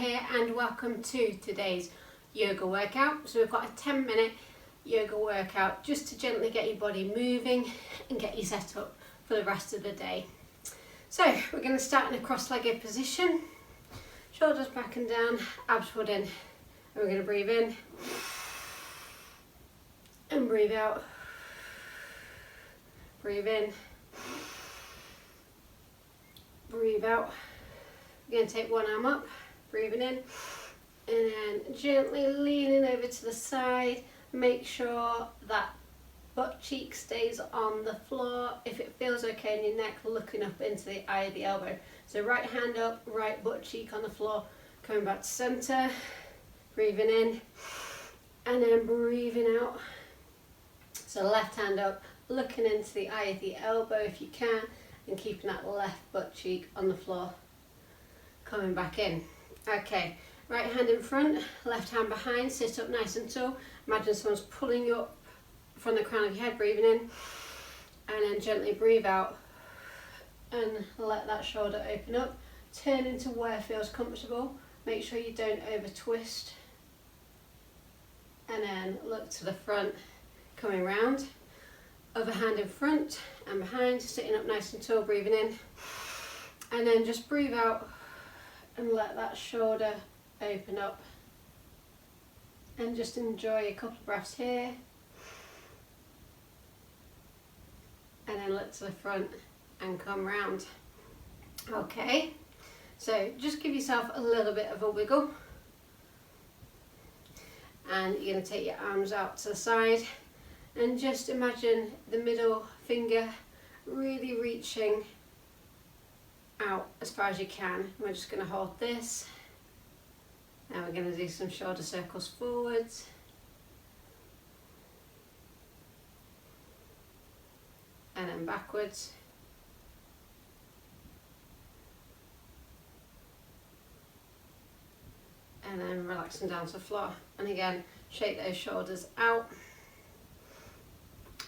here and welcome to today's yoga workout. So we've got a 10-minute yoga workout just to gently get your body moving and get you set up for the rest of the day. So we're going to start in a cross-legged position, shoulders back and down, abs pulled in, and we're going to breathe in and breathe out, breathe in, breathe out. We're going to take one arm up, breathing in, and then gently leaning over to the side. Make sure that butt cheek stays on the floor. If it feels okay in your neck, looking up into the eye of the elbow. So right hand up, right butt cheek on the floor, coming back to center, breathing in, and then breathing out. So left hand up, looking into the eye of the elbow if you can, and keeping that left butt cheek on the floor. Coming back in. Okay, right hand in front, left hand behind, sit up nice and tall. Imagine someone's pulling you up from the crown of your head, breathing in, and then gently breathe out and let that shoulder open up. Turn into where feels comfortable. Make sure you don't over twist. And then look to the front, coming round. Other hand in front and behind, sitting up nice and tall, breathing in. And then just breathe out and let that shoulder open up. And just enjoy a couple of breaths here. And then look to the front and come round. Okay, so just give yourself a little bit of a wiggle. And you're going to take your arms out to the side. And just imagine the middle finger really reaching out as far as you can. We're just going to hold this. Now we're going to do some shoulder circles forwards. And then backwards. And then relaxing down to the floor. And again, shake those shoulders out.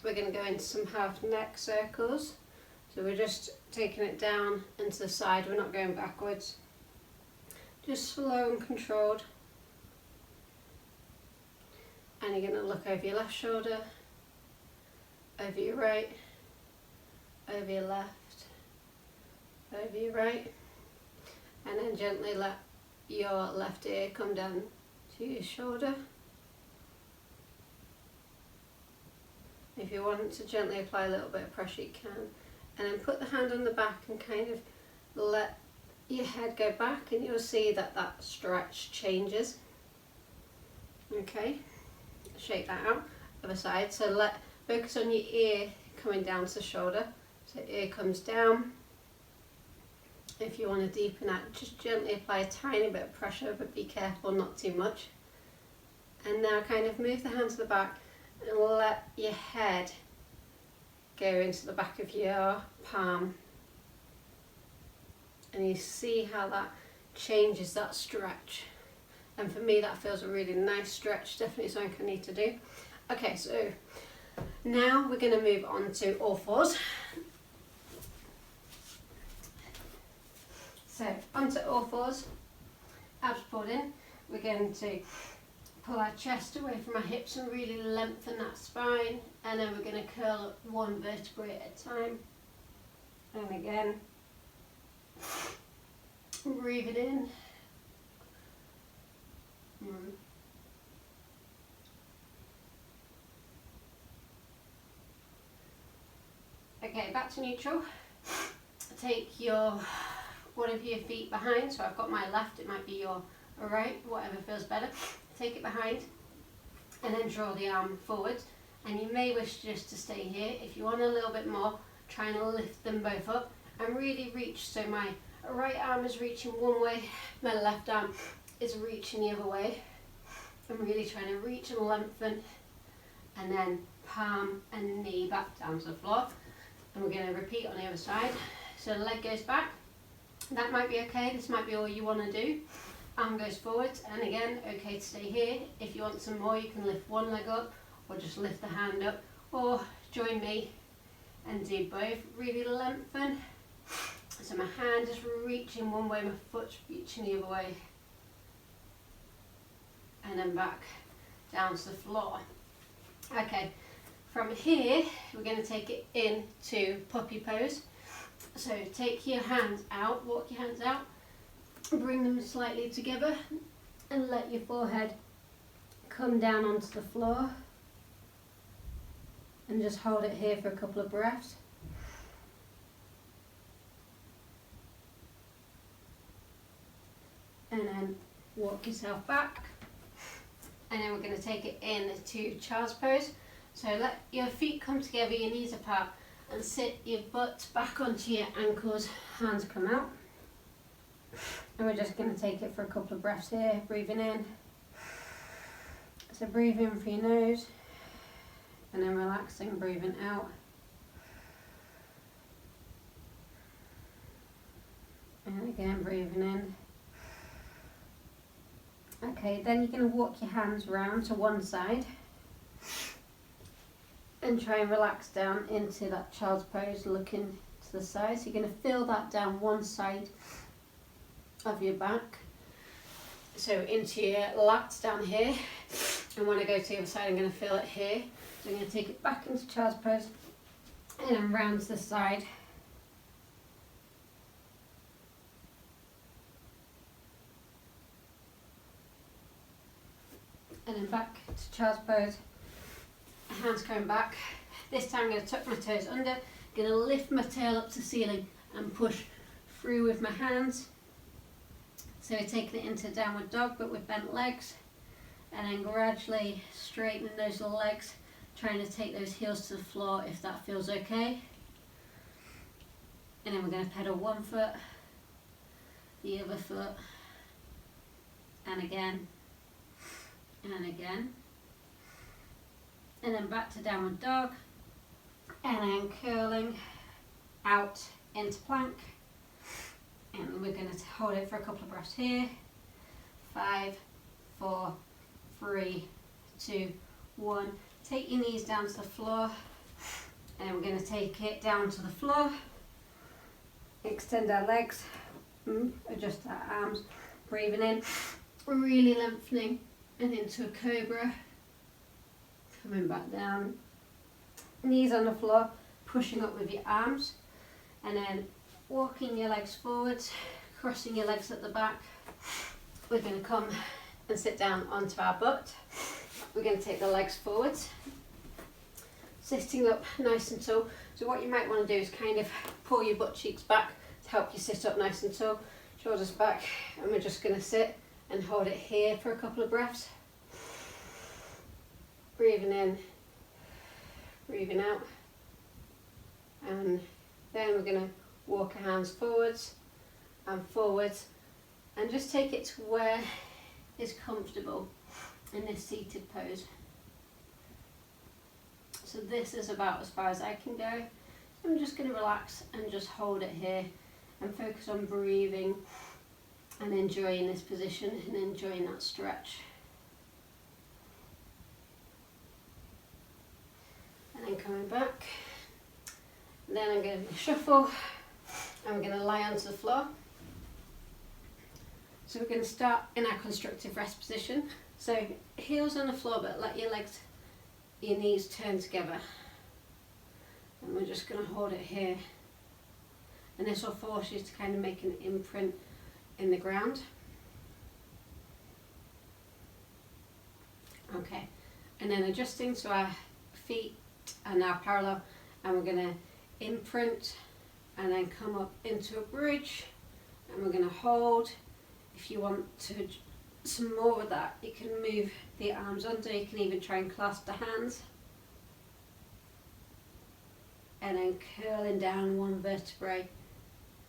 We're going to go into some half neck circles. So we're just taking it down and to the side, we're not going backwards. Just slow and controlled. And you're going to look over your left shoulder, over your right, over your left, over your right. And then gently let your left ear come down to your shoulder. If you want to gently apply a little bit of pressure, you can. And then put the hand on the back and kind of let your head go back, and you'll see that that stretch changes. Okay, shake that out. Other side. So focus on your ear coming down to the shoulder. So ear comes down. If you want to deepen that, just gently apply a tiny bit of pressure, but be careful not too much. And now kind of move the hand to the back and let your head go into the back of your palm. And you see how that changes that stretch. And for me that feels a really nice stretch, definitely something I need to do. Okay, so now we're going to move on to all fours. So onto all fours, abs pulled in. We're going to pull our chest away from our hips and really lengthen that spine, and then we're going to curl up one vertebrae at a time. And again, breathe it in. Okay, back to neutral. Take one of your feet behind, so I've got my left, it might be your right, whatever feels better. Take it behind and then draw the arm forward, and you may wish just to stay here. If you want a little bit more, try and lift them both up and really reach. So my right arm is reaching one way, my left arm is reaching the other way. I'm really trying to reach and lengthen, and then palm and knee back down to the floor. And we're going to repeat on the other side. So the leg goes back. That might be okay, this might be all you want to do. Arm goes forward, and again, okay to stay here. If you want some more, you can lift one leg up, or just lift the hand up, or join me and do both. Really lengthen. So my hand is reaching one way, my foot's reaching the other way. and then back down to the floor. Okay, from here we're going to take it into puppy pose. So take your hands out, walk your hands out, bring them slightly together and let your forehead come down onto the floor, and just hold it here for a couple of breaths. And then walk yourself back, and then we're going to take it into child's pose. So let your feet come together, your knees apart, and sit your butt back onto your ankles, hands come out. And we're just going to take it for a couple of breaths here, breathing in. So breathe in through your nose, and then relaxing, breathing out. And again, breathing in. Okay, then you're going to walk your hands round to one side and try and relax down into that child's pose, looking to the side. So you're going to feel that down one side of your back. So into your lats down here, and when I go to the other side I'm going to feel it here. So I'm going to take it back into child's pose and then round to the side. And then back to child's pose, hands going back. This time I'm going to tuck my toes under, going to lift my tail up to the ceiling and push through with my hands. So we're taking it into downward dog but with bent legs, and then gradually straightening those legs, trying to take those heels to the floor if that feels okay. And then we're going to pedal one foot, the other foot, and again. And again, and then back to downward dog, and then curling out into plank, and we're going to hold it for a couple of breaths here. 5, 4, 3, 2, 1. Take your knees down to the floor, and we're going to take it down to the floor, extend our legs, adjust our arms, breathing in, really lengthening, and into a cobra, coming back down, knees on the floor, pushing up with your arms, and then walking your legs forwards, crossing your legs at the back. We're going to come and sit down onto our butt. We're going to take the legs forwards, sitting up nice and tall. So what you might want to do is kind of pull your butt cheeks back to help you sit up nice and tall, shoulders back, and we're just going to sit and hold it here for a couple of breaths. Breathing in, breathing out, and then we're going to walk our hands forwards and forwards, and just take it to where is comfortable in this seated pose. So this is about as far as I can go. So I'm just going to relax and just hold it here and focus on breathing and enjoying this position and enjoying that stretch. And then coming back. And then I'm going to shuffle and we're going to lie onto the floor. So we're going to start in our constructive rest position. So heels on the floor, but let your legs, your knees turn together. And we're just going to hold it here. And this will force you to kind of make an imprint in the ground. Okay, and then adjusting so our feet are now parallel, and we're going to imprint and then come up into a bridge, and we're going to hold. If you want to some more of that, you can move the arms under, you can even try and clasp the hands, and then curling down one vertebrae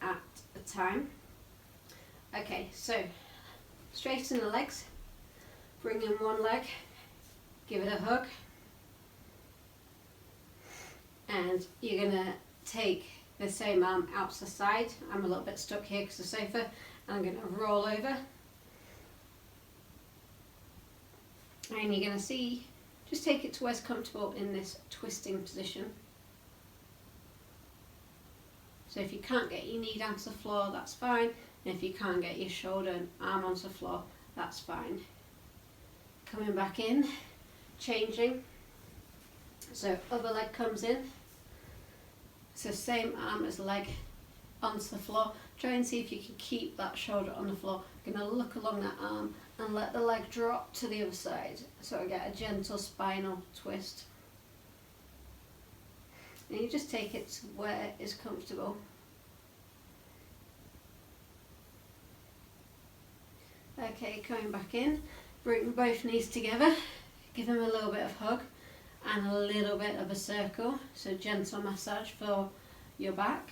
at a time. Okay, so straighten the legs, bring in one leg, give it a hug, and you're going to take the same arm out to the side. I'm a little bit stuck here because of the sofa, and I'm going to roll over, and you're going to see, just take it to where's comfortable in this twisting position. So if you can't get your knee down to the floor, that's fine. And if you can't get your shoulder and arm onto the floor, that's fine. coming back in, changing. So other leg comes in. So same arm as leg onto the floor. Try and see if you can keep that shoulder on the floor. I'm going to look along that arm and let the leg drop to the other side. So I get a gentle spinal twist. And you just take it to where is comfortable. Okay, coming back in, bring both knees together, give them a little bit of hug and a little bit of a circle, so gentle massage for your back,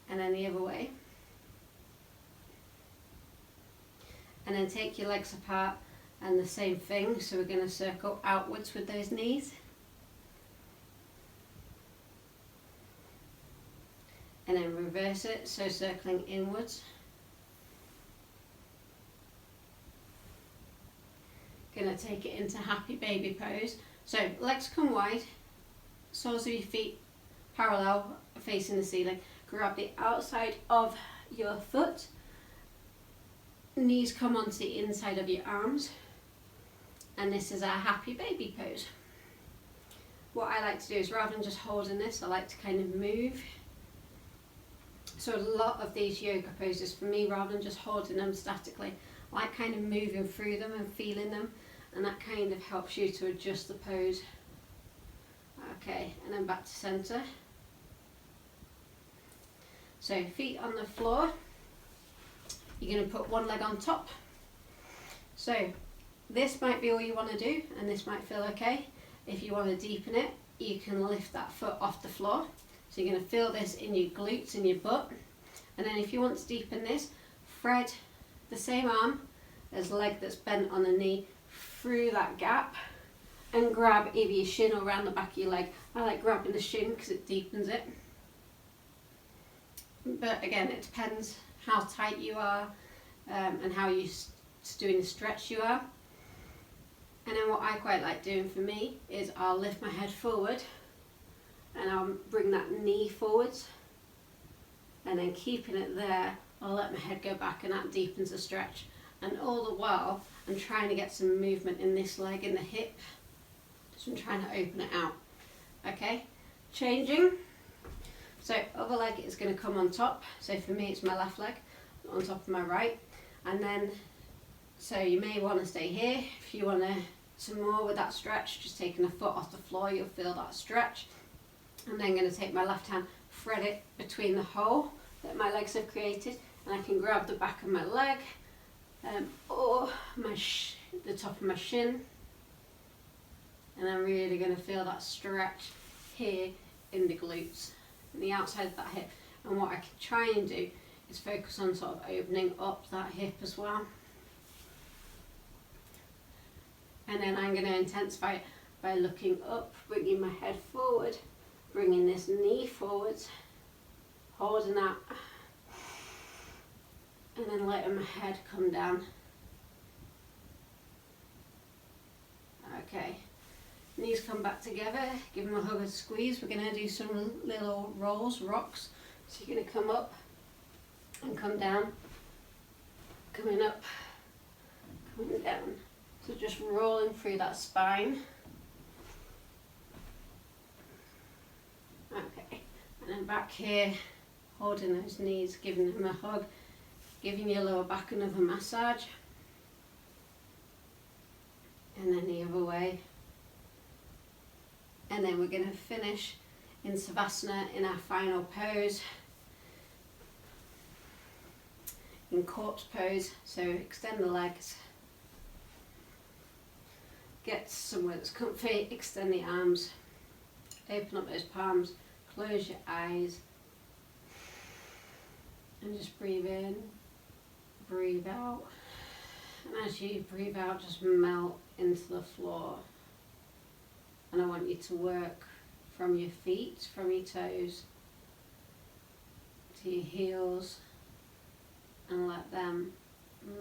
and then the other way. And then take your legs apart and the same thing, so we're going to circle outwards with those knees. And then reverse it, so circling inwards. Going to take it into happy baby pose. So legs come wide, soles of your feet parallel facing the ceiling. Grab the outside of your foot, knees come onto the inside of your arms, and this is our happy baby pose. What I like to do is, rather than just holding this, I like to kind of move. So a lot of these yoga poses for me, rather than just holding them statically, I like kind of moving through them and feeling them, and that kind of helps you to adjust the pose. Okay, and then back to center. So feet on the floor, you're going to put one leg on top. So this might be all you want to do, and this might feel okay. If you want to deepen it, you can lift that foot off the floor. So you're going to feel this in your glutes and your butt. And then if you want to deepen this, thread the same arm as leg that's bent on the knee through that gap and grab either your shin or around the back of your leg. I like grabbing the shin because it deepens it. But again, it depends how tight you are and how used to doing the stretch you are. And then what I quite like doing for me is I'll lift my head forward and I'll bring that knee forwards, and then keeping it there, I'll let my head go back, and that deepens the stretch. And all the while, I'm trying to get some movement in this leg, in the hip. So I'm trying to open it out. Okay, changing. So other leg is going to come on top. So for me, it's my left leg on top of my right. And then, so you may want to stay here. If you want to some more with that stretch, just taking a foot off the floor, you'll feel that stretch. And then I'm going to take my left hand, thread it between the hole that my legs have created, and I can grab the back of my leg or the top of my shin, and I'm really going to feel that stretch here in the glutes and the outside of that hip. And what I can try and do is focus on sort of opening up that hip as well. And then I'm going to intensify it by looking up, bringing my head forward, bringing this knee forwards, holding that, and then letting my head come down. Okay, knees come back together, give them a hug and squeeze. We're going to do some little rolls, rocks. So you're going to come up and come down, coming up, coming down. So just rolling through that spine. Okay, and then back here, holding those knees, giving them a hug, giving your lower back another massage. And then the other way. And then we're going to finish in Savasana in our final pose, in corpse pose. So extend the legs, get somewhere that's comfy, extend the arms, open up those palms, close your eyes, and just breathe in, breathe out. And as you breathe out, just melt into the floor. And I want you to work from your feet, from your toes to your heels, and let them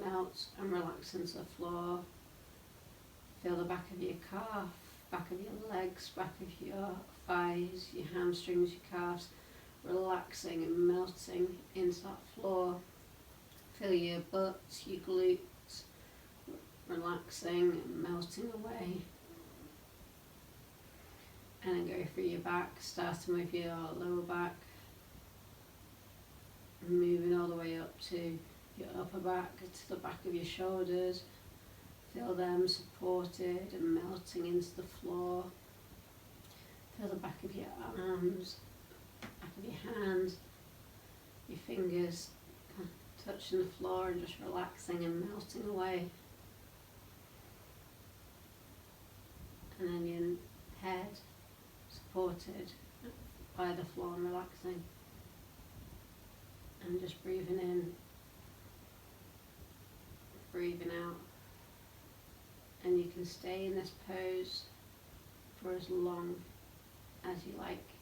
melt and relax into the floor. Feel the back of your calf, back of your legs, back of your thighs, your hamstrings, your calves, relaxing and melting into that floor. Feel your butt, your glutes, relaxing and melting away. And then go through your back, starting with your lower back, moving all the way up to your upper back, to the back of your shoulders. Feel them supported and melting into the floor. Feel the back of your arms, back of your hands, your fingers touching the floor and just relaxing and melting away. And then your head supported by the floor and relaxing. And just breathing in, breathing out. And you can stay in this pose for as long as you like.